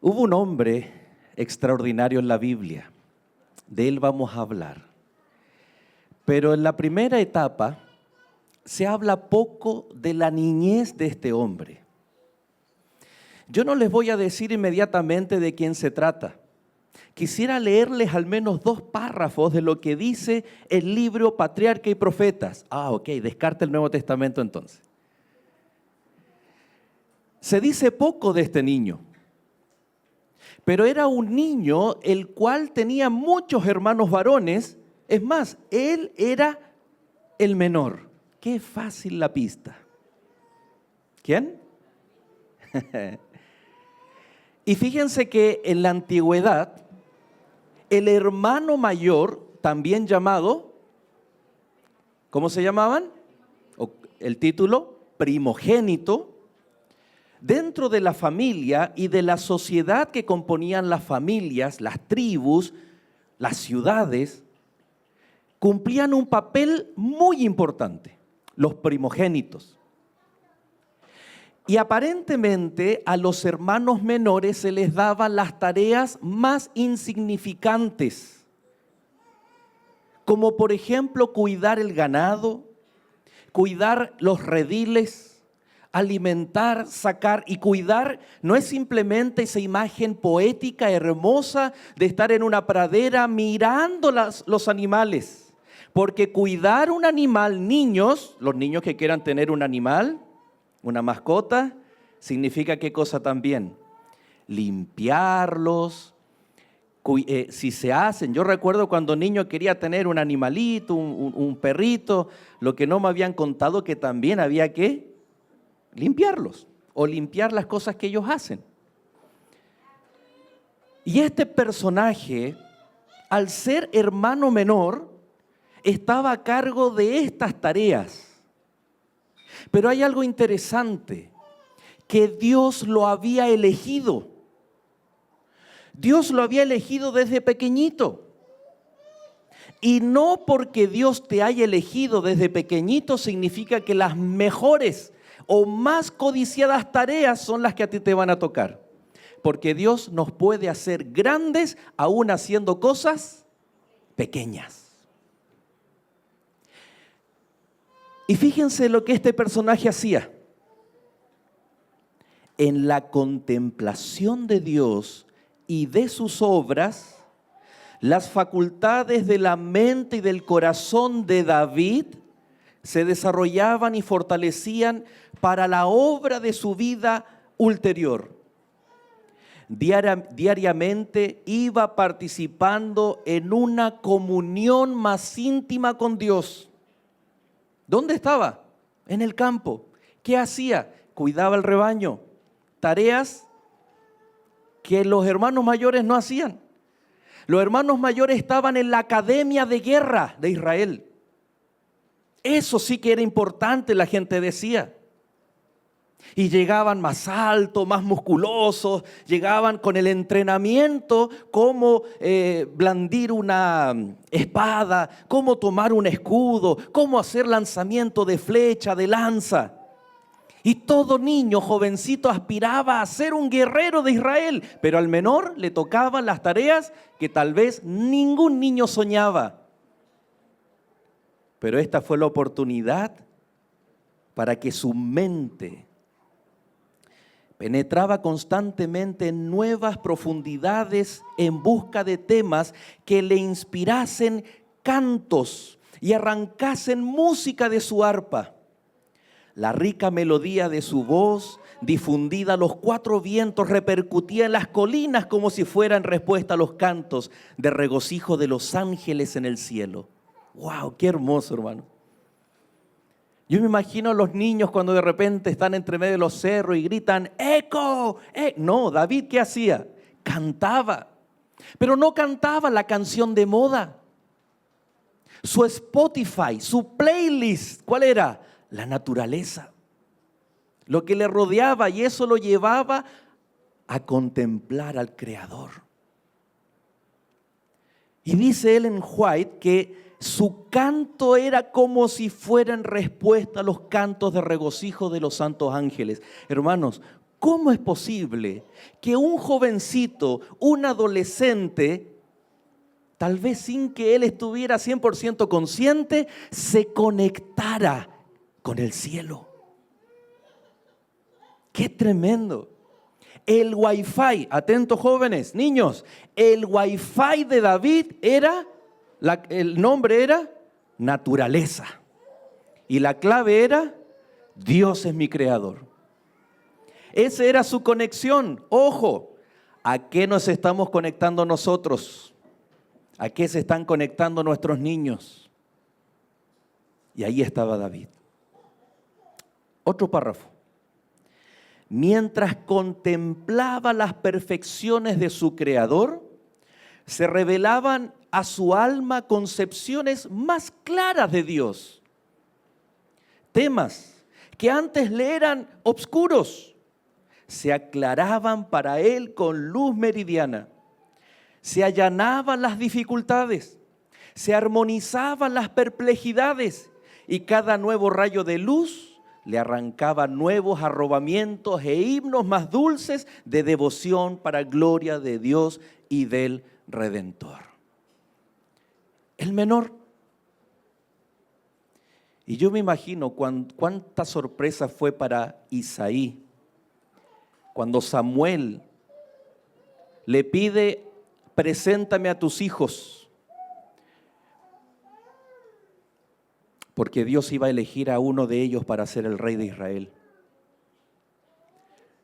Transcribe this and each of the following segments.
Hubo un hombre extraordinario en la Biblia, de él vamos a hablar. Pero en la primera etapa se habla poco de la niñez de este hombre. Yo no les voy a decir inmediatamente de quién se trata. Quisiera leerles al menos 2 párrafos de lo que dice el libro Patriarca y Profetas. Ok, descarta el Nuevo Testamento entonces. Se dice poco de este niño, pero era un niño el cual tenía muchos hermanos varones. Es más, él era el menor. Qué fácil la pista. ¿Quién? Y fíjense que en la antigüedad, el hermano mayor, también llamado, ¿cómo se llamaban? El título, primogénito, dentro de la familia y de la sociedad que componían las familias, las tribus, las ciudades, cumplían un papel muy importante, los primogénitos. Y aparentemente a los hermanos menores se les daban las tareas más insignificantes, como por ejemplo cuidar el ganado, cuidar los rediles, alimentar, sacar y cuidar. No es simplemente esa imagen poética, hermosa de estar en una pradera mirando los animales, porque cuidar un animal, niños, los niños que quieran tener un animal, una mascota, significa ¿qué cosa también? Limpiarlos, si se hacen. Yo recuerdo cuando niño quería tener un animalito, un perrito, lo que no me habían contado que también había que limpiarlos o limpiar las cosas que ellos hacen. Y este personaje, al ser hermano menor, estaba a cargo de estas tareas. Pero hay algo interesante, que Dios lo había elegido. Dios lo había elegido desde pequeñito. Y no porque Dios te haya elegido desde pequeñito significa que las mejores o más codiciadas tareas son las que a ti te van a tocar. Porque Dios nos puede hacer grandes aún haciendo cosas pequeñas. Y fíjense lo que este personaje hacía. En la contemplación de Dios y de sus obras, las facultades de la mente y del corazón de David se desarrollaban y fortalecían para la obra de su vida ulterior. Diariamente iba participando en una comunión más íntima con Dios. ¿Dónde estaba? En el campo. ¿Qué hacía? Cuidaba el rebaño. Tareas que los hermanos mayores no hacían. Los hermanos mayores estaban en la academia de guerra de Israel. Eso sí que era importante, la gente decía. Y llegaban más altos, más musculosos, llegaban con el entrenamiento, cómo blandir una espada, cómo tomar un escudo, cómo hacer lanzamiento de flecha, de lanza. Y todo niño jovencito aspiraba a ser un guerrero de Israel, pero al menor le tocaban las tareas que tal vez ningún niño soñaba. Pero esta fue la oportunidad para que su mente penetraba constantemente en nuevas profundidades en busca de temas que le inspirasen cantos y arrancasen música de su arpa. La rica melodía de su voz, difundida a los 4 vientos, repercutía en las colinas como si fuera en respuesta a los cantos de regocijo de los ángeles en el cielo. ¡Wow! ¡Qué hermoso, hermano! Yo me imagino a los niños cuando de repente están entre medio de los cerros y gritan ¡Eco! No, David, ¿qué hacía? Cantaba, pero no cantaba la canción de moda. Su Spotify, su playlist, ¿cuál era? La naturaleza, lo que le rodeaba, y eso lo llevaba a contemplar al Creador. Y dice Ellen White que su canto era como si fuera en respuesta a los cantos de regocijo de los santos ángeles. Hermanos, ¿cómo es posible que un jovencito, un adolescente, tal vez sin que él estuviera 100% consciente, se conectara con el cielo? ¡Qué tremendo! El Wi-Fi, atentos jóvenes, niños, el Wi-Fi de David el nombre era naturaleza. Y la clave era, Dios es mi creador. Esa era su conexión. Ojo, ¿a qué nos estamos conectando nosotros? ¿A qué se están conectando nuestros niños? Y ahí estaba David. Otro párrafo. Mientras contemplaba las perfecciones de su creador, se revelaban a su alma concepciones más claras de Dios. Temas que antes le eran obscuros, se aclaraban para él con luz meridiana. Se allanaban las dificultades, se armonizaban las perplejidades y cada nuevo rayo de luz le arrancaba nuevos arrobamientos e himnos más dulces de devoción para gloria de Dios y del Redentor. El menor. Y yo me imagino cuánta sorpresa fue para Isaí cuando Samuel le pide: preséntame a tus hijos. Porque Dios iba a elegir a uno de ellos para ser el rey de Israel.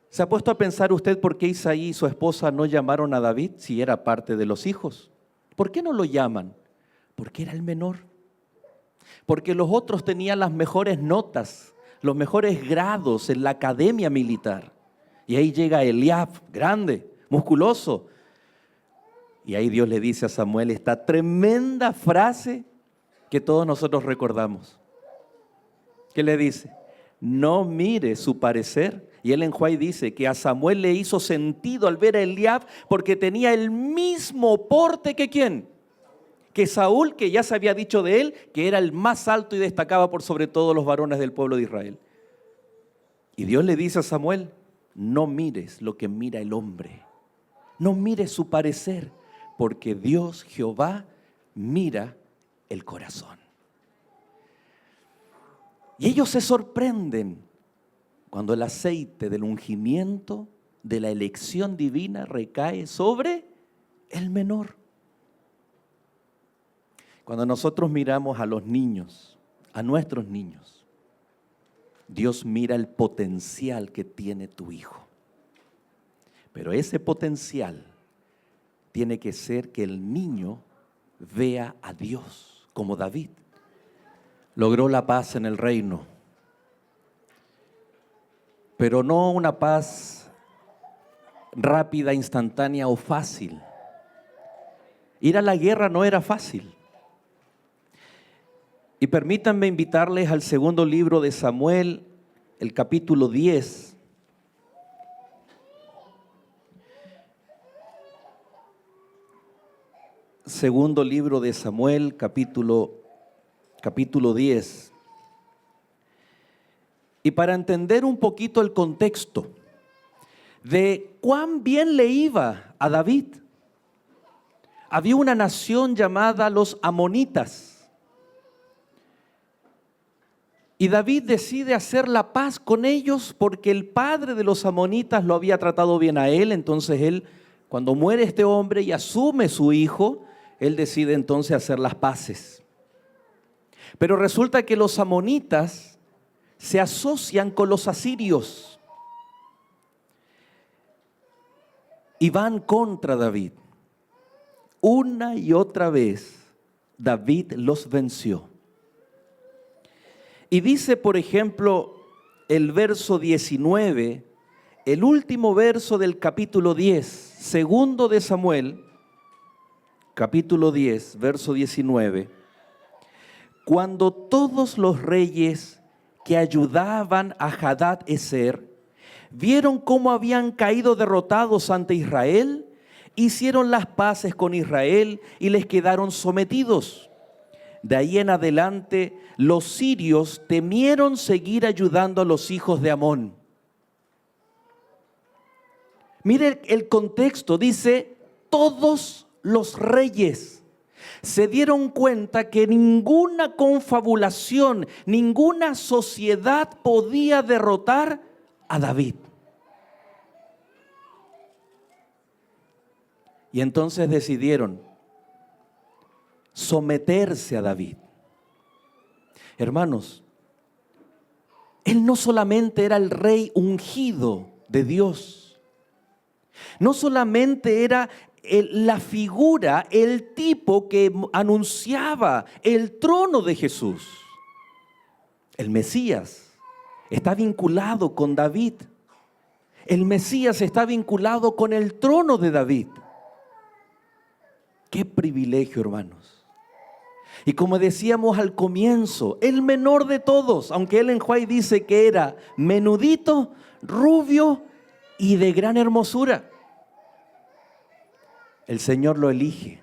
¿Se ha puesto a pensar usted por qué Isaí y su esposa no llamaron a David si era parte de los hijos? ¿Por qué no lo llaman? Porque era el menor. Porque los otros tenían las mejores notas, los mejores grados en la academia militar. Y ahí llega Eliab, grande, musculoso. Y ahí Dios le dice a Samuel esta tremenda frase que todos nosotros recordamos. ¿Qué le dice? No mire su parecer. Y Ellen White dice que a Samuel le hizo sentido al ver a Eliab porque tenía el mismo porte que ¿quién? Que Saúl, que ya se había dicho de él que era el más alto y destacaba por sobre todos los varones del pueblo de Israel. Y Dios le dice a Samuel: no mires lo que mira el hombre, no mires su parecer, porque Dios Jehová mira el corazón. Y ellos se sorprenden cuando el aceite del ungimiento de la elección divina recae sobre el menor. Cuando nosotros miramos a los niños, a nuestros niños, Dios mira el potencial que tiene tu hijo. Pero ese potencial tiene que ser que el niño vea a Dios. Como David logró la paz en el reino, pero no una paz rápida, instantánea o fácil. Ir a la guerra no era fácil. Y permítanme invitarles al segundo libro de Samuel, el capítulo 10. Segundo libro de Samuel, capítulo 10. Y para entender un poquito el contexto de cuán bien le iba a David, había una nación llamada los amonitas. Y David decide hacer la paz con ellos porque el padre de los amonitas lo había tratado bien a él. Entonces él, cuando muere este hombre y asume su hijo, él decide entonces hacer las paces. Pero resulta que los amonitas se asocian con los asirios y van contra David. Una y otra vez David los venció. Y dice, por ejemplo, el verso 19, el último verso del capítulo 10, segundo de Samuel, capítulo 10, verso 19. Cuando todos los reyes que ayudaban a Hadad-Ezer vieron cómo habían caído derrotados ante Israel, hicieron las paces con Israel y les quedaron sometidos. De ahí en adelante, los sirios temieron seguir ayudando a los hijos de Amón. Mire el contexto, dice, todos los reyes se dieron cuenta que ninguna confabulación, ninguna sociedad podía derrotar a David. Y entonces decidieron someterse a David. Hermanos, él no solamente era el rey ungido de Dios, no solamente era la figura, el tipo que anunciaba el trono de Jesús. El Mesías está vinculado con David. El Mesías está vinculado con el trono de David. Qué privilegio, hermanos. Y como decíamos al comienzo, el menor de todos, aunque Ellen White dice que era menudito, rubio y de gran hermosura, el Señor lo elige.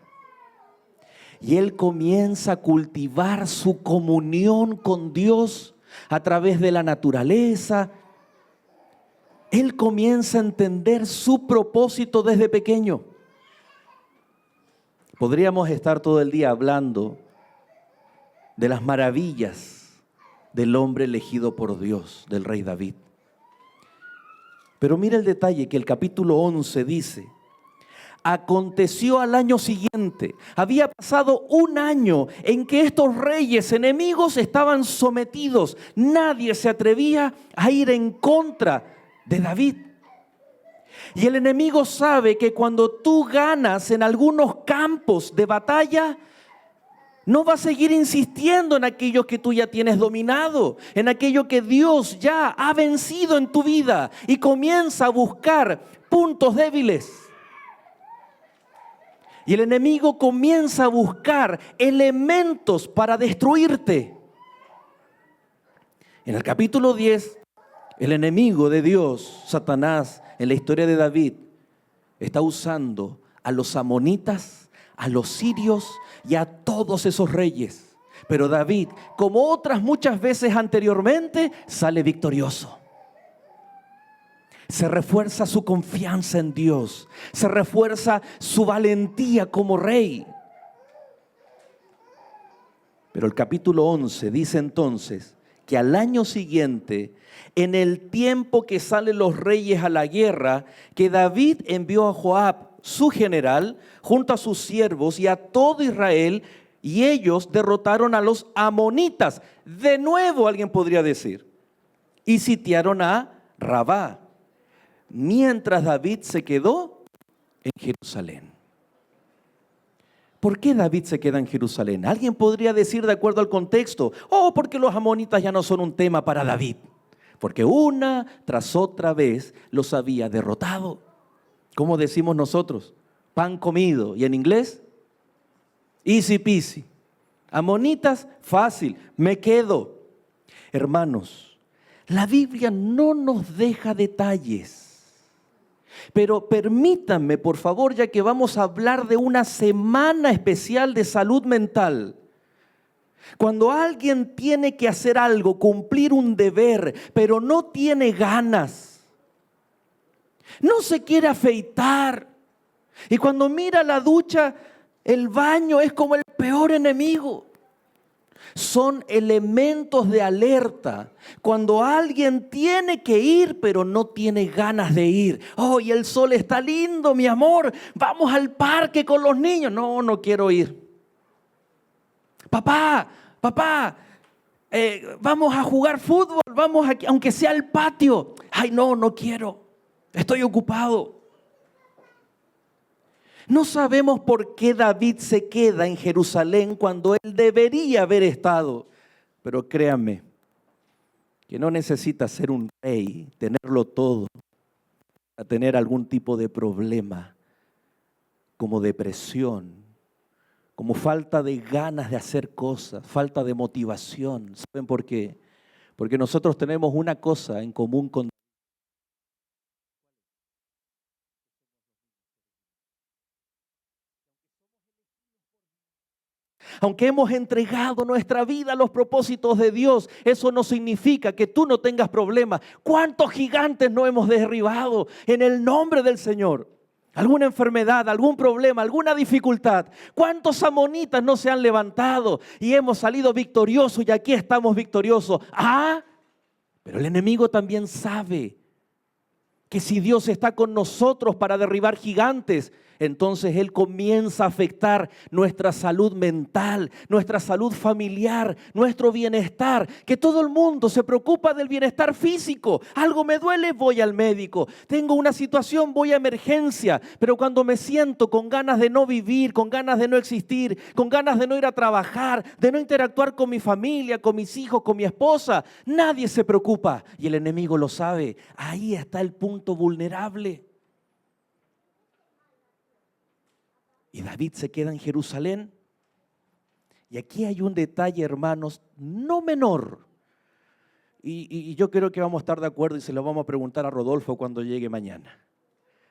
Y él comienza a cultivar su comunión con Dios a través de la naturaleza. Él comienza a entender su propósito desde pequeño. Podríamos estar todo el día hablando de las maravillas del hombre elegido por Dios, del rey David. Pero mira el detalle que el capítulo 11 dice: aconteció al año siguiente, había pasado un año en que estos reyes enemigos estaban sometidos. Nadie se atrevía a ir en contra de David. Y el enemigo sabe que cuando tú ganas en algunos campos de batalla, no va a seguir insistiendo en aquello que tú ya tienes dominado, en aquello que Dios ya ha vencido en tu vida, y comienza a buscar puntos débiles. Y el enemigo comienza a buscar elementos para destruirte. En el capítulo 10, el enemigo de Dios, Satanás, en la historia de David, está usando a los amonitas, a los sirios y a todos esos reyes. Pero David, como otras muchas veces anteriormente, sale victorioso. Se refuerza su confianza en Dios, se refuerza su valentía como rey. Pero el capítulo 11 dice entonces que al año siguiente, en el tiempo que salen los reyes a la guerra, que David envió a Joab, su general, junto a sus siervos y a todo Israel, y ellos derrotaron a los amonitas. De nuevo, alguien podría decir, y sitiaron a Rabá, mientras David se quedó en Jerusalén. ¿Por qué David se queda en Jerusalén? Alguien podría decir, de acuerdo al contexto, porque los amonitas ya no son un tema para David, porque una tras otra vez los había derrotado. ¿Cómo decimos nosotros? Pan comido. ¿Y en inglés? Easy peasy. Amonitas, fácil, me quedo. Hermanos, la Biblia no nos deja detalles. Pero permítanme, por favor, ya que vamos a hablar de una semana especial de salud mental. Cuando alguien tiene que hacer algo, cumplir un deber, pero no tiene ganas, no se quiere afeitar, y cuando mira la ducha, el baño es como el peor enemigo. Son elementos de alerta cuando alguien tiene que ir pero no tiene ganas de ir. Y el sol está lindo, mi amor, vamos al parque con los niños. No quiero ir. Papá, vamos a jugar fútbol, vamos aquí, aunque sea al patio. Ay, no quiero, estoy ocupado. No sabemos por qué David se queda en Jerusalén cuando él debería haber estado. Pero créanme, que no necesita ser un rey, tenerlo todo, para tener algún tipo de problema, como depresión, como falta de ganas de hacer cosas, falta de motivación. ¿Saben por qué? Porque nosotros tenemos una cosa en común con Aunque hemos entregado nuestra vida a los propósitos de Dios, eso no significa que tú no tengas problemas. ¿Cuántos gigantes no hemos derribado en el nombre del Señor? Alguna enfermedad, algún problema, alguna dificultad. ¿Cuántos amonitas no se han levantado y hemos salido victoriosos y aquí estamos victoriosos? Pero el enemigo también sabe que si Dios está con nosotros para derribar gigantes, entonces Él comienza a afectar nuestra salud mental, nuestra salud familiar, nuestro bienestar. Que todo el mundo se preocupa del bienestar físico. Algo me duele, voy al médico. Tengo una situación, voy a emergencia. Pero cuando me siento con ganas de no vivir, con ganas de no existir, con ganas de no ir a trabajar, de no interactuar con mi familia, con mis hijos, con mi esposa, nadie se preocupa. Y el enemigo lo sabe. Ahí está el punto vulnerable. Y David se queda en Jerusalén. Y aquí hay un detalle, hermanos, no menor. Y yo creo que vamos a estar de acuerdo y se lo vamos a preguntar a Rodolfo cuando llegue mañana.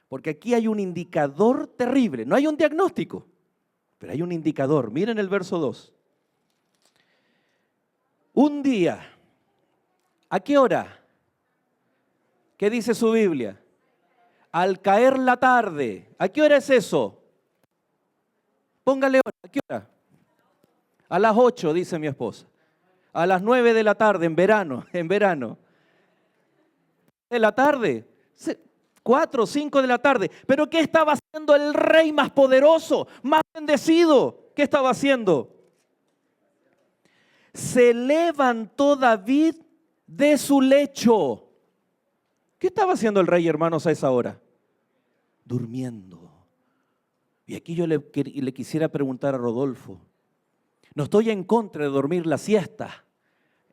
Porque aquí hay un indicador terrible. No hay un diagnóstico, pero hay un indicador. Miren el verso 2. Un día. ¿A qué hora? ¿Qué dice su Biblia? Al caer la tarde. ¿A qué hora es eso? Póngale hora, ¿a qué hora? A las 8, dice mi esposa. A las 9 de la tarde, en verano. De la tarde, 4 o 5 de la tarde. ¿Pero qué estaba haciendo el rey más poderoso, más bendecido? ¿Qué estaba haciendo? Se levantó David de su lecho. ¿Qué estaba haciendo el rey, hermanos, a esa hora? Durmiendo. Y aquí yo le quisiera preguntar a Rodolfo. No estoy en contra de dormir la siesta.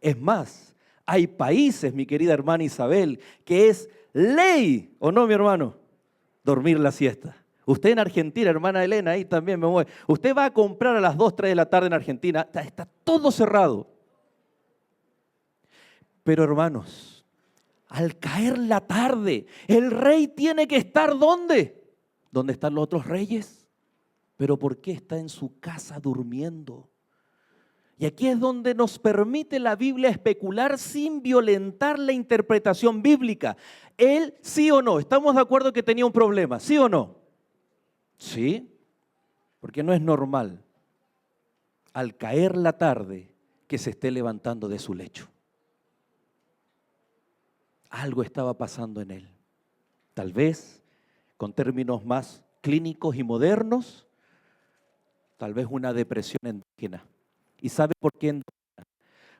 Es más, hay países, mi querida hermana Isabel, que es ley, ¿o no, mi hermano? Dormir la siesta. Usted en Argentina, hermana Elena, ahí también me mueve. Usted va a comprar a las 2, 3 de la tarde en Argentina, está todo cerrado. Pero hermanos, al caer la tarde, el rey tiene que estar ¿dónde? ¿Dónde están los otros reyes? Pero ¿por qué está en su casa durmiendo? Y aquí es donde nos permite la Biblia especular sin violentar la interpretación bíblica. Él, sí o no, ¿estamos de acuerdo que tenía un problema? ¿Sí o no? Sí, porque no es normal al caer la tarde que se esté levantando de su lecho. Algo estaba pasando en él. Tal vez, con términos más clínicos y modernos, tal vez una depresión endógena. ¿Y sabe por qué endógena?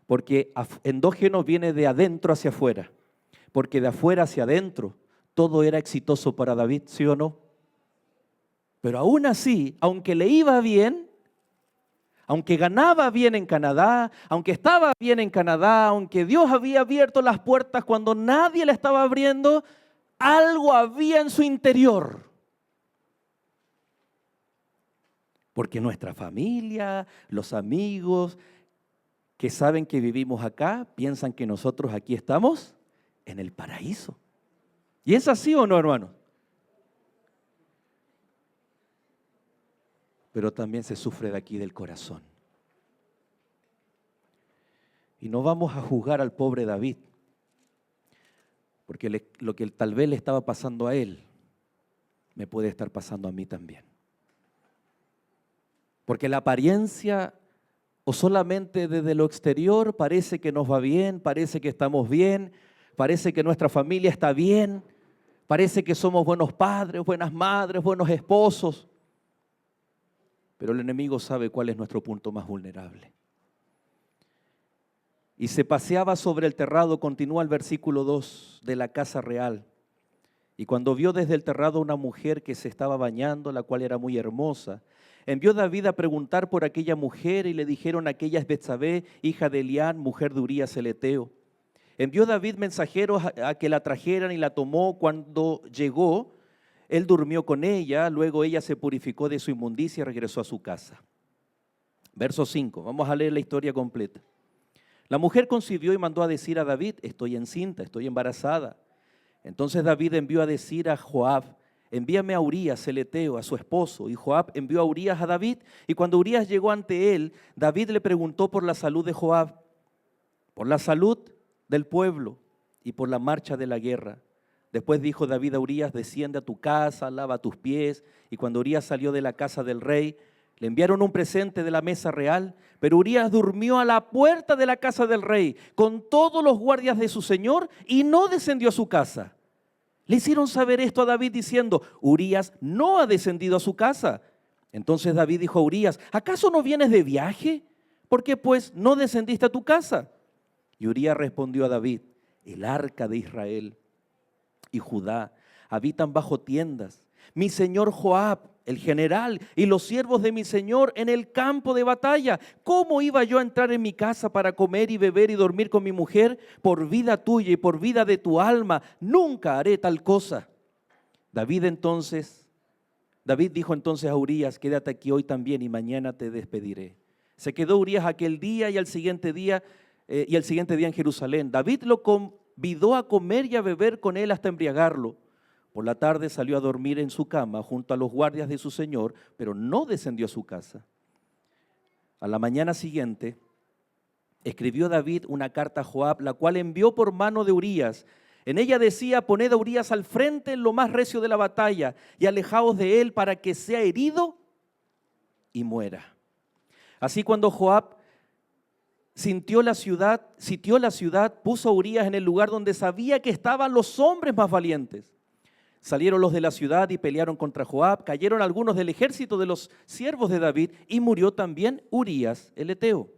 Porque endógeno viene de adentro hacia afuera. Porque de afuera hacia adentro todo era exitoso para David, ¿sí o no? Pero aún así, aunque le iba bien, aunque ganaba bien en Canadá, aunque estaba bien en Canadá, aunque Dios había abierto las puertas cuando nadie le estaba abriendo, algo había en su interior. Porque nuestra familia, los amigos que saben que vivimos acá, piensan que nosotros aquí estamos en el paraíso. ¿Y es así o no, hermano? Pero también se sufre de aquí del corazón. Y no vamos a juzgar al pobre David, porque lo que tal vez le estaba pasando a él, me puede estar pasando a mí también. Porque la apariencia o solamente desde lo exterior parece que nos va bien, parece que estamos bien, parece que nuestra familia está bien, parece que somos buenos padres, buenas madres, buenos esposos. Pero el enemigo sabe cuál es nuestro punto más vulnerable. Y se paseaba sobre el terrado, continúa el versículo 2, de la casa real. Y cuando vio desde el terrado una mujer que se estaba bañando, la cual era muy hermosa, envió David a preguntar por aquella mujer y le dijeron: aquella es Betsabé, hija de Elián, mujer de Urías el Eteo. Envió David mensajeros a que la trajeran y la tomó. Cuando llegó, él durmió con ella, luego ella se purificó de su inmundicia y regresó a su casa. Verso 5, vamos a leer la historia completa. La mujer concibió y mandó a decir a David: estoy encinta, estoy embarazada. Entonces David envió a decir a Joab, envíame a Urías el heteo, a su esposo. Y Joab envió a Urías a David, y cuando Urías llegó ante él, David le preguntó por la salud de Joab, por la salud del pueblo y por la marcha de la guerra. Después dijo David a Urías, desciende a tu casa, lava tus pies. Y cuando Urías salió de la casa del rey, le enviaron un presente de la mesa real, pero Urías durmió a la puerta de la casa del rey con todos los guardias de su señor y no descendió a su casa. Le hicieron saber esto a David diciendo, Urías no ha descendido a su casa. Entonces David dijo a Urías, ¿acaso no vienes de viaje? ¿Por qué pues no descendiste a tu casa? Y Urías respondió a David, el arca de Israel y Judá habitan bajo tiendas. Mi señor Joab, el general, y los siervos de mi señor en el campo de batalla. ¿Cómo iba yo a entrar en mi casa para comer y beber y dormir con mi mujer? Por vida tuya y por vida de tu alma, nunca haré tal cosa. David dijo entonces a Urías, quédate aquí hoy también y mañana te despediré. Se quedó Urías aquel día y el siguiente día en Jerusalén. David lo convidó a comer y a beber con él hasta embriagarlo. Por la tarde salió a dormir en su cama junto a los guardias de su señor, pero no descendió a su casa. A la mañana siguiente escribió David una carta a Joab, la cual envió por mano de Urías. En ella decía, poned a Urías al frente en lo más recio de la batalla y alejaos de él para que sea herido y muera. Así cuando Joab sitió la ciudad, puso a Urías en el lugar donde sabía que estaban los hombres más valientes. Salieron los de la ciudad y pelearon contra Joab, cayeron algunos del ejército de los siervos de David y murió también Urías el heteo.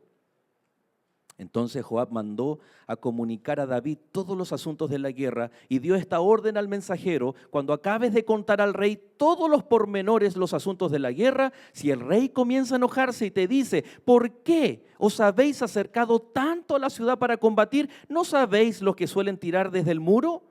Entonces Joab mandó a comunicar a David todos los asuntos de la guerra y dio esta orden al mensajero, cuando acabes de contar al rey todos los pormenores, los asuntos de la guerra, si el rey comienza a enojarse y te dice, ¿por qué os habéis acercado tanto a la ciudad para combatir? ¿No sabéis lo que suelen tirar desde el muro?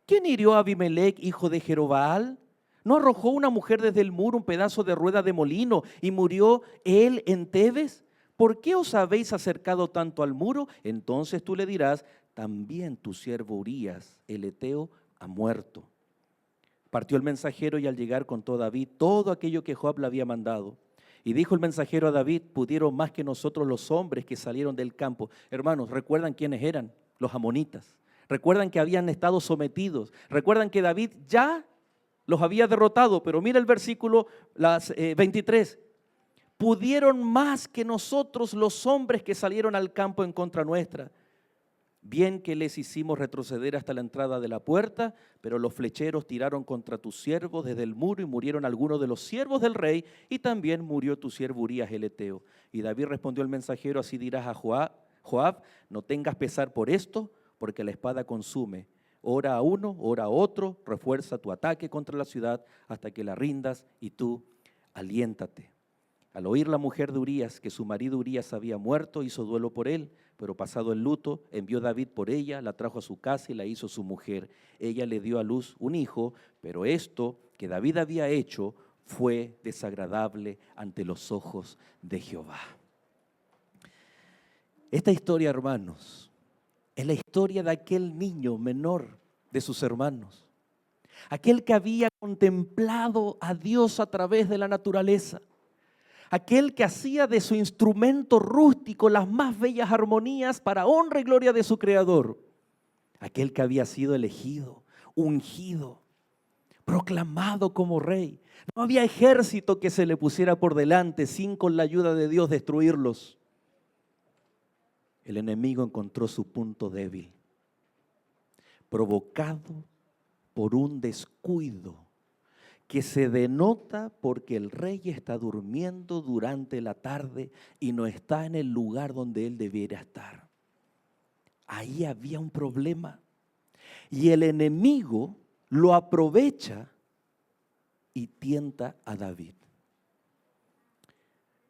¿Quién hirió a Abimelech, hijo de Jerobbaal? ¿No arrojó una mujer desde el muro un pedazo de rueda de molino y murió él en Tebes? ¿Por qué os habéis acercado tanto al muro? Entonces tú le dirás, también tu siervo Urías, el heteo, ha muerto. Partió el mensajero y al llegar contó David todo aquello que Joab le había mandado. Y dijo el mensajero a David, pudieron más que nosotros los hombres que salieron del campo. Hermanos, ¿recuerdan quiénes eran? Los amonitas. Recuerdan que habían estado sometidos. Recuerdan que David ya los había derrotado. Pero mira el versículo 23. Pudieron más que nosotros los hombres que salieron al campo en contra nuestra. Bien que les hicimos retroceder hasta la entrada de la puerta, pero los flecheros tiraron contra tus siervos desde el muro y murieron algunos de los siervos del rey y también murió tu siervo Urías el heteo. Y David respondió al mensajero, así dirás a Joab, no tengas pesar por esto, porque la espada consume. Ora a uno, ora a otro, refuerza tu ataque contra la ciudad hasta que la rindas y tú aliéntate. Al oír la mujer de Urías que su marido Urías había muerto, hizo duelo por él, pero pasado el luto, envió David por ella, la trajo a su casa y la hizo su mujer. Ella le dio a luz un hijo, pero esto que David había hecho fue desagradable ante los ojos de Jehová. Esta historia, hermanos, es la historia de aquel niño menor de sus hermanos, aquel que había contemplado a Dios a través de la naturaleza, aquel que hacía de su instrumento rústico las más bellas armonías para honra y gloria de su Creador, aquel que había sido elegido, ungido, proclamado como rey. No había ejército que se le pusiera por delante sin con la ayuda de Dios destruirlos. El enemigo encontró su punto débil, provocado por un descuido que se denota porque el rey está durmiendo durante la tarde y no está en el lugar donde él debiera estar. Ahí había un problema y el enemigo lo aprovecha y tienta a David.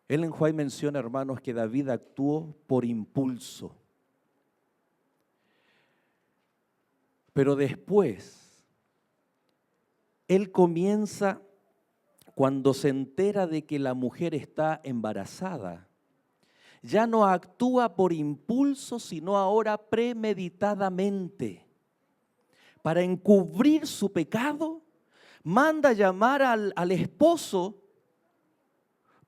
Ellen White menciona, hermanos, que David actuó por impulso. Pero después, él comienza, cuando se entera de que la mujer está embarazada, ya no actúa por impulso, sino ahora premeditadamente, para encubrir su pecado, manda llamar al esposo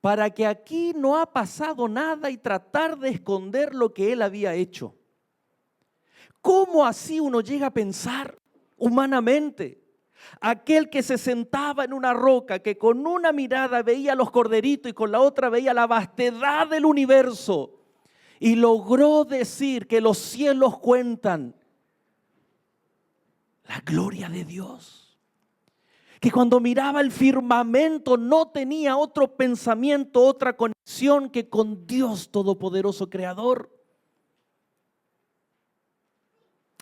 para que aquí no ha pasado nada y tratar de esconder lo que él había hecho. ¿Cómo así uno llega a pensar humanamente? Aquel que se sentaba en una roca, que con una mirada veía los corderitos y con la otra veía la vastedad del universo, y logró decir que los cielos cuentan la gloria de Dios. Que cuando miraba el firmamento no tenía otro pensamiento, otra conexión que con Dios Todopoderoso Creador.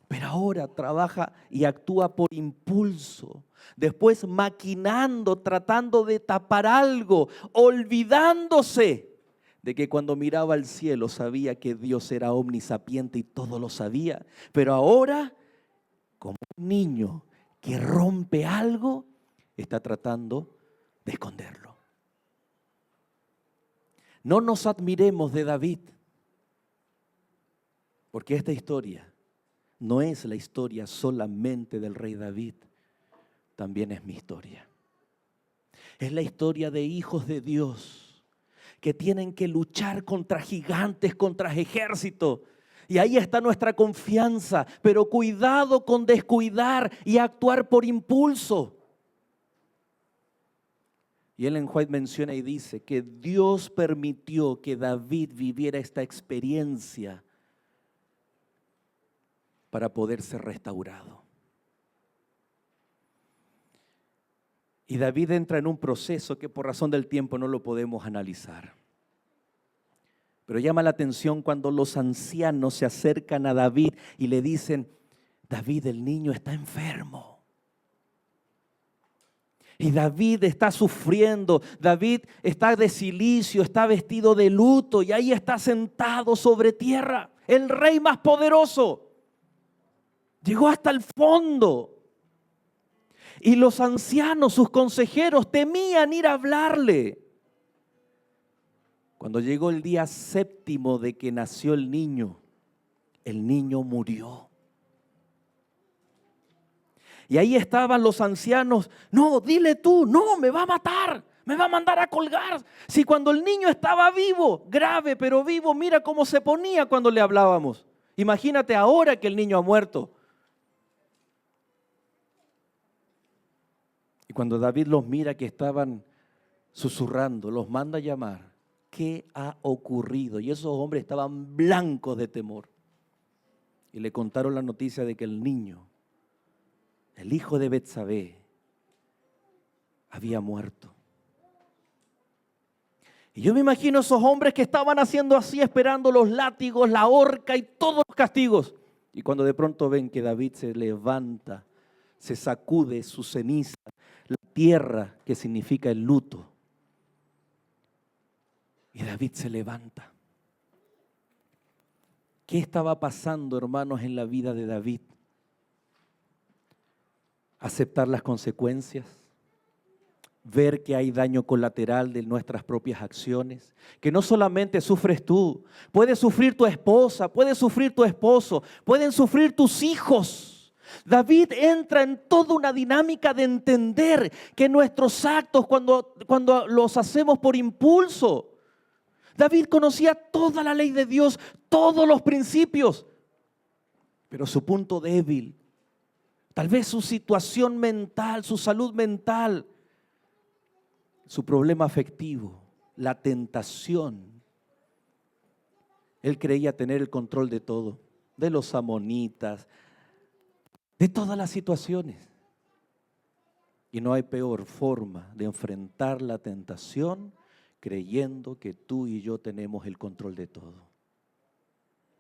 Pero ahora trabaja y actúa por impulso, después maquinando, tratando de tapar algo, olvidándose de que cuando miraba al cielo sabía que Dios era omnisapiente y todo lo sabía. Pero ahora, como un niño que rompe algo, está tratando de esconderlo. No nos admiremos de David, porque esta historia no es la historia solamente del rey David, también es mi historia. Es la historia de hijos de Dios que tienen que luchar contra gigantes, contra ejércitos. Y ahí está nuestra confianza, pero cuidado con descuidar y actuar por impulso. Y Ellen White menciona y dice que Dios permitió que David viviera esta experiencia para poder ser restaurado. Y David entra en un proceso que por razón del tiempo no lo podemos analizar. Pero llama la atención cuando los ancianos se acercan a David y le dicen: David, el niño está enfermo. Y David está sufriendo, David está de cilicio, está vestido de luto y ahí está sentado sobre tierra, el rey más poderoso. Llegó hasta el fondo. Y los ancianos, sus consejeros, temían ir a hablarle. Cuando llegó el día 7 de que nació el niño murió. Y ahí estaban los ancianos: no, dile tú, no, me va a matar, me va a mandar a colgar. Si cuando el niño estaba vivo, grave pero vivo, mira cómo se ponía cuando le hablábamos. Imagínate ahora que el niño ha muerto. Y cuando David los mira que estaban susurrando, los manda a llamar. ¿Qué ha ocurrido? Y esos hombres estaban blancos de temor. Y le contaron la noticia de que el niño, el hijo de Betsabé, había muerto. Y yo me imagino esos hombres que estaban haciendo así, esperando los látigos, la horca y todos los castigos. Y cuando de pronto ven que David se levanta, se sacude su ceniza, la tierra que significa el luto. Y David se levanta. ¿Qué estaba pasando, hermanos, en la vida de David? Aceptar las consecuencias, ver que hay daño colateral de nuestras propias acciones, que no solamente sufres tú, puede sufrir tu esposa, puede sufrir tu esposo, pueden sufrir tus hijos. David entra en toda una dinámica de entender que nuestros actos, cuando los hacemos por impulso, David conocía toda la ley de Dios, todos los principios, pero su punto débil, tal vez su situación mental, su salud mental, su problema afectivo, la tentación. Él creía tener el control de todo, de los amonitas, de todas las situaciones. Y no hay peor forma de enfrentar la tentación creyendo que tú y yo tenemos el control de todo.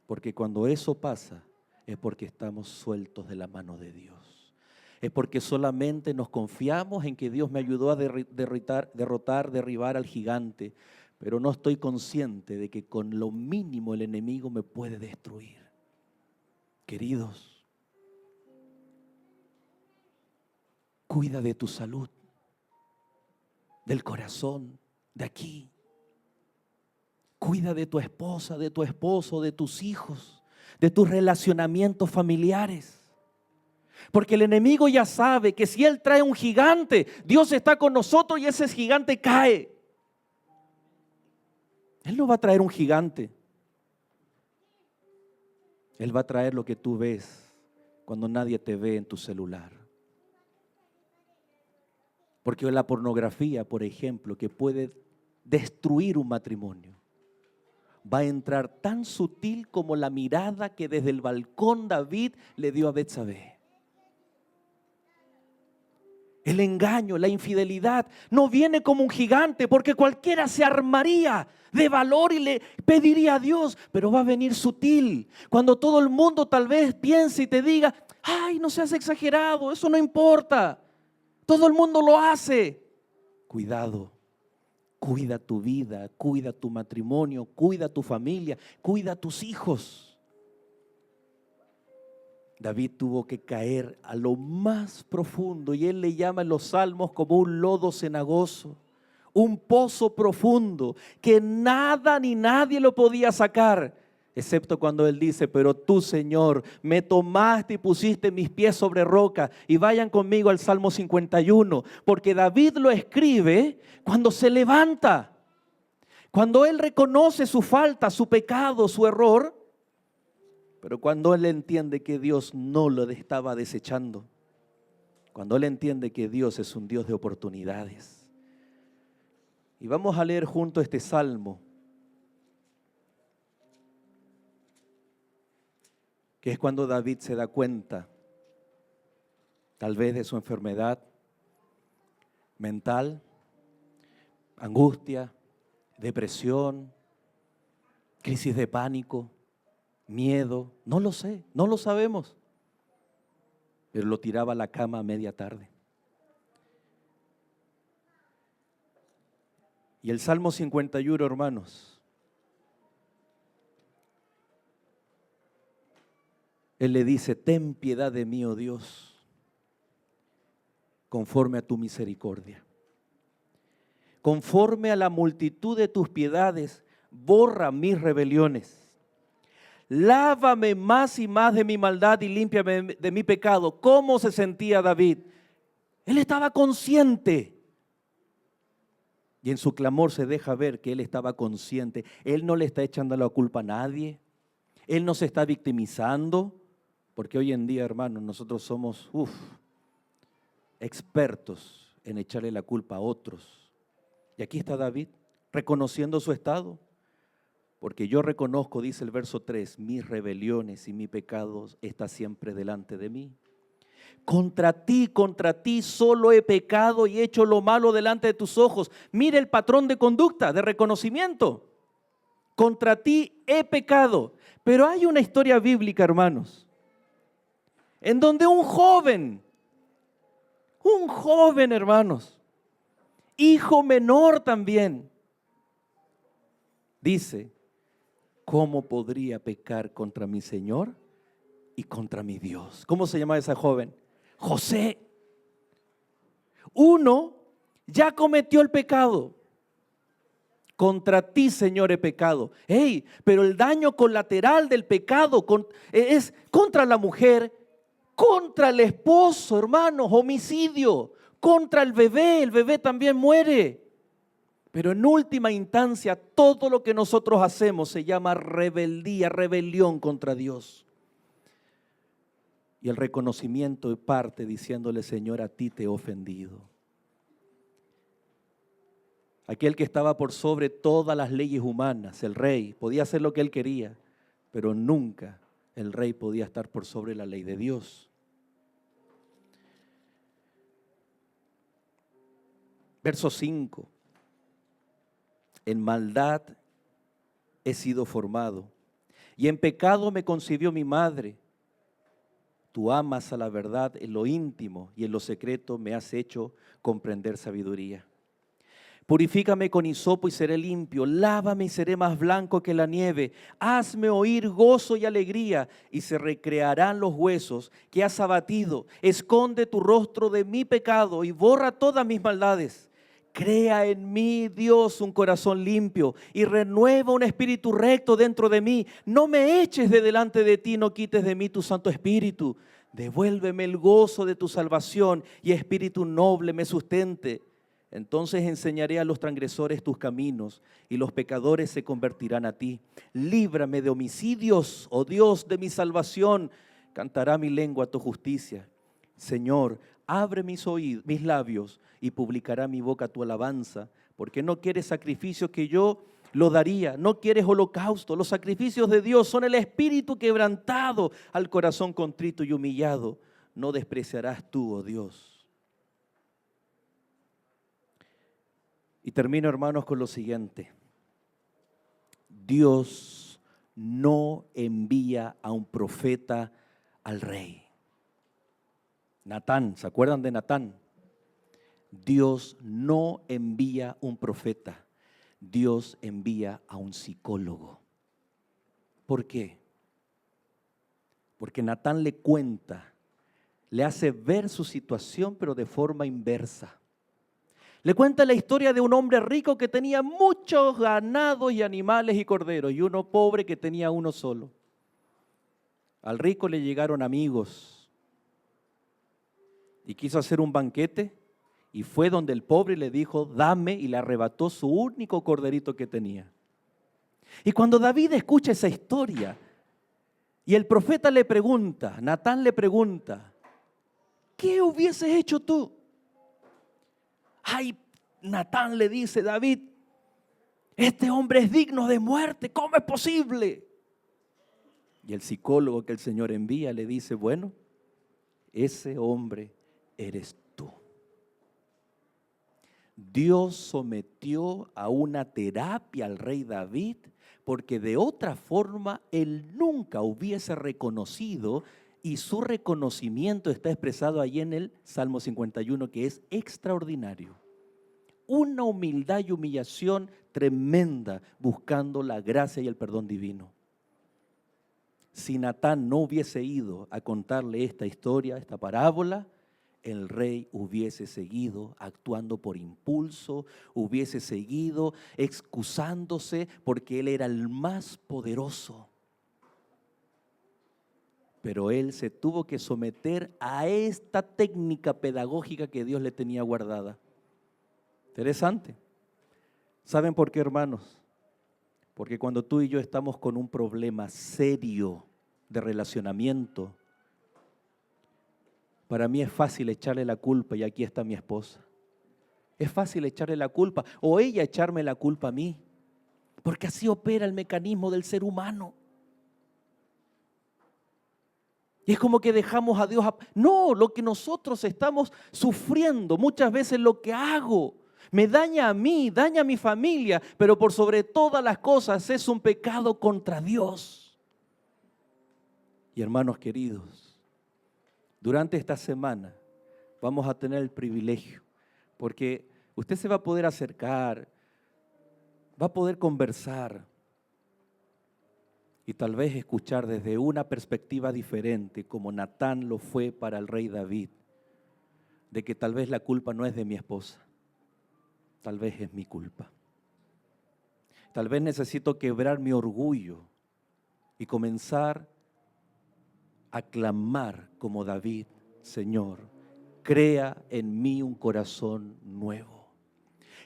Porque cuando eso pasa es porque estamos sueltos de la mano de Dios. Es porque solamente nos confiamos en que Dios me ayudó a derribar al gigante, pero no estoy consciente de que con lo mínimo el enemigo me puede destruir. Queridos, cuida de tu salud, del corazón, de aquí. Cuida de tu esposa, de tu esposo, de tus hijos, de tus relacionamientos familiares. Porque el enemigo ya sabe que si él trae un gigante, Dios está con nosotros y ese gigante cae. Él no va a traer un gigante. Él va a traer lo que tú ves cuando nadie te ve en tu celular. Porque la pornografía, por ejemplo, que puede destruir un matrimonio, va a entrar tan sutil como la mirada que desde el balcón David le dio a Betsabé. El engaño, la infidelidad no viene como un gigante, porque cualquiera se armaría de valor y le pediría a Dios, pero va a venir sutil. Cuando todo el mundo tal vez piense y te diga, ay, no seas exagerado, eso no importa. Todo el mundo lo hace. Cuidado, cuida tu vida, cuida tu matrimonio, cuida tu familia, cuida a tus hijos. David tuvo que caer a lo más profundo y él le llama en los salmos como un lodo cenagoso, un pozo profundo que nada ni nadie lo podía sacar, excepto cuando él dice, pero tú, Señor, me tomaste y pusiste mis pies sobre roca. Y vayan conmigo al Salmo 51, porque David lo escribe cuando se levanta, cuando él reconoce su falta, su pecado, su error. Pero cuando él entiende que Dios no lo estaba desechando, cuando él entiende que Dios es un Dios de oportunidades. Y vamos a leer junto este salmo, que es cuando David se da cuenta, tal vez de su enfermedad mental, angustia, depresión, crisis de pánico, miedo, no lo sé, no lo sabemos, pero lo tiraba a la cama a media tarde. Y el Salmo 51, hermanos, él le dice, ten piedad de mí, oh Dios, conforme a tu misericordia. Conforme a la multitud de tus piedades, borra mis rebeliones. Lávame más y más de mi maldad y límpiame de mi pecado. ¿Cómo se sentía David? Él estaba consciente. Y en su clamor se deja ver que él estaba consciente. Él no le está echando la culpa a nadie. Él no se está victimizando. Porque hoy en día, hermanos, nosotros somos expertos en echarle la culpa a otros. Y aquí está David, reconociendo su estado. Porque yo reconozco, dice el verso 3, mis rebeliones y mi pecado está siempre delante de mí. Contra ti solo he pecado y hecho lo malo delante de tus ojos. Mire el patrón de conducta, de reconocimiento. Contra ti he pecado. Pero hay una historia bíblica, hermanos, en donde un joven, hermanos, hijo menor también, dice, ¿cómo podría pecar contra mi Señor y contra mi Dios? ¿Cómo se llama esa joven? José. Uno ya cometió el pecado. Contra ti, Señor, he pecado. Pero el daño colateral del pecado es contra la mujer, contra el esposo, hermanos, homicidio, contra el bebé también muere. Pero en última instancia, todo lo que nosotros hacemos se llama rebeldía, rebelión contra Dios. Y el reconocimiento parte diciéndole, Señor, a ti te he ofendido. Aquel que estaba por sobre todas las leyes humanas, el rey, podía hacer lo que él quería, pero nunca el rey podía estar por sobre la ley de Dios. Verso 5. En maldad he sido formado, y en pecado me concibió mi madre. Tú amas a la verdad en lo íntimo, y en lo secreto me has hecho comprender sabiduría. Purifícame con hisopo y seré limpio, lávame y seré más blanco que la nieve. Hazme oír gozo y alegría, y se recrearán los huesos que has abatido. Esconde tu rostro de mi pecado y borra todas mis maldades. Crea en mí, Dios, un corazón limpio y renueva un espíritu recto dentro de mí. No me eches de delante de ti, no quites de mí tu Santo Espíritu. Devuélveme el gozo de tu salvación y espíritu noble me sustente. Entonces enseñaré a los transgresores tus caminos y los pecadores se convertirán a ti. Líbrame de homicidios, oh Dios de mi salvación. Cantará mi lengua tu justicia. Señor, abre mis oídos, mis labios y publicará mi boca tu alabanza, porque no quieres sacrificio que yo lo daría, no quieres holocausto. Los sacrificios de Dios son el espíritu quebrantado, al corazón contrito y humillado. No despreciarás tú, oh Dios. Y termino, hermanos, con lo siguiente. Dios no envía a un profeta al rey. Natán, ¿se acuerdan de Natán? Dios no envía un profeta. Dios envía a un psicólogo. ¿Por qué? Porque Natán le cuenta, le hace ver su situación, pero de forma inversa. Le cuenta la historia de un hombre rico que tenía muchos ganados y animales y corderos, y uno pobre que tenía uno solo. Al rico le llegaron amigos y quiso hacer un banquete, y fue donde el pobre le dijo, dame, y le arrebató su único corderito que tenía. Y cuando David escucha esa historia, y el profeta le pregunta, Natán le pregunta, ¿qué hubieses hecho tú? Ay, Natán le dice, David, este hombre es digno de muerte, ¿cómo es posible? Y el psicólogo que el Señor envía le dice, bueno, ese hombre eres tú. Dios sometió a una terapia al rey David porque de otra forma él nunca hubiese reconocido, y su reconocimiento está expresado ahí en el Salmo 51, que es extraordinario. Una humildad y humillación tremenda buscando la gracia y el perdón divino. Si Natán no hubiese ido a contarle esta historia, esta parábola, el rey hubiese seguido actuando por impulso, hubiese seguido excusándose porque él era el más poderoso. Pero él se tuvo que someter a esta técnica pedagógica que Dios le tenía guardada. Interesante. ¿Saben por qué, hermanos? Porque cuando tú y yo estamos con un problema serio de relacionamiento, para mí es fácil echarle la culpa, y aquí está mi esposa. Es fácil echarle la culpa, o ella echarme la culpa a mí, porque así opera el mecanismo del ser humano. Y es como que dejamos a Dios. No, lo que nosotros estamos sufriendo, muchas veces lo que hago, me daña a mí, daña a mi familia, pero por sobre todas las cosas es un pecado contra Dios. Y hermanos queridos, durante esta semana vamos a tener el privilegio, porque usted se va a poder acercar, va a poder conversar y tal vez escuchar desde una perspectiva diferente, como Natán lo fue para el rey David, de que tal vez la culpa no es de mi esposa, tal vez es mi culpa. Tal vez necesito quebrar mi orgullo y comenzar a clamar como David, Señor, crea en mí un corazón nuevo,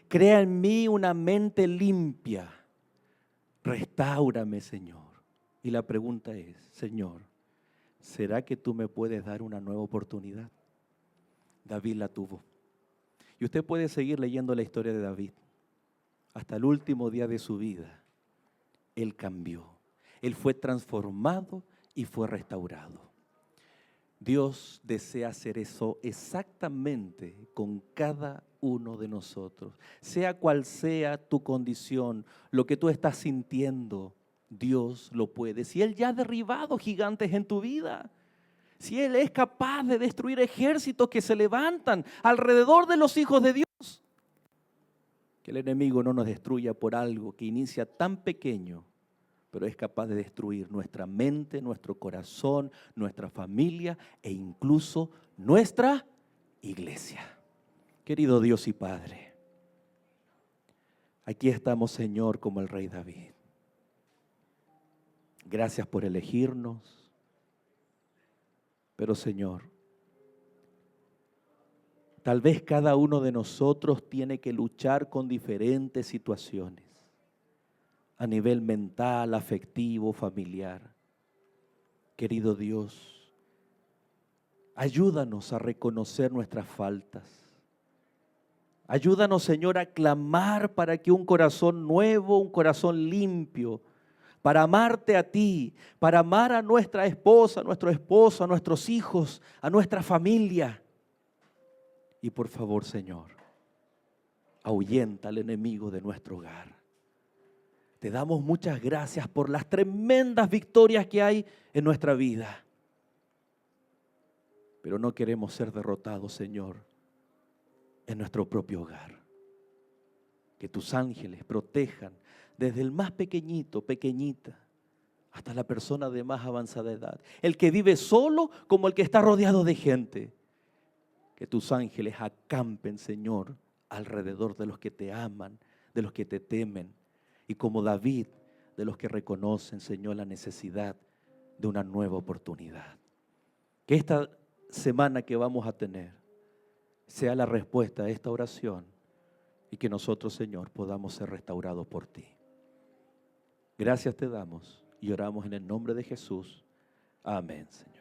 crea en mí una mente limpia, restáurame, Señor. Y la pregunta es, Señor, ¿será que tú me puedes dar una nueva oportunidad? David la tuvo. Y usted puede seguir leyendo la historia de David. Hasta el último día de su vida, él cambió. Él fue transformado y fue restaurado. Dios desea hacer eso exactamente con cada uno de nosotros. Sea cual sea tu condición, lo que tú estás sintiendo, Dios lo puede. Si Él ya ha derribado gigantes en tu vida, si Él es capaz de destruir ejércitos que se levantan alrededor de los hijos de Dios, que el enemigo no nos destruya por algo que inicia tan pequeño, pero es capaz de destruir nuestra mente, nuestro corazón, nuestra familia e incluso nuestra iglesia. Querido Dios y Padre, aquí estamos, Señor, como el rey David. Gracias por elegirnos. Pero Señor, tal vez cada uno de nosotros tiene que luchar con diferentes situaciones a nivel mental, afectivo, familiar. Querido Dios, ayúdanos a reconocer nuestras faltas. Ayúdanos, Señor, a clamar para que un corazón nuevo, un corazón limpio, para amarte a ti, para amar a nuestra esposa, a nuestro esposo, a nuestros hijos, a nuestra familia. Y por favor, Señor, ahuyenta al enemigo de nuestro hogar. Te damos muchas gracias por las tremendas victorias que hay en nuestra vida. Pero no queremos ser derrotados, Señor, en nuestro propio hogar. Que tus ángeles protejan desde el más pequeñito, pequeñita, hasta la persona de más avanzada edad. El que vive solo como el que está rodeado de gente. Que tus ángeles acampen, Señor, alrededor de los que te aman, de los que te temen. Y como David, de los que reconocen, Señor, la necesidad de una nueva oportunidad. Que esta semana que vamos a tener sea la respuesta a esta oración y que nosotros, Señor, podamos ser restaurados por ti. Gracias te damos y oramos en el nombre de Jesús. Amén, Señor.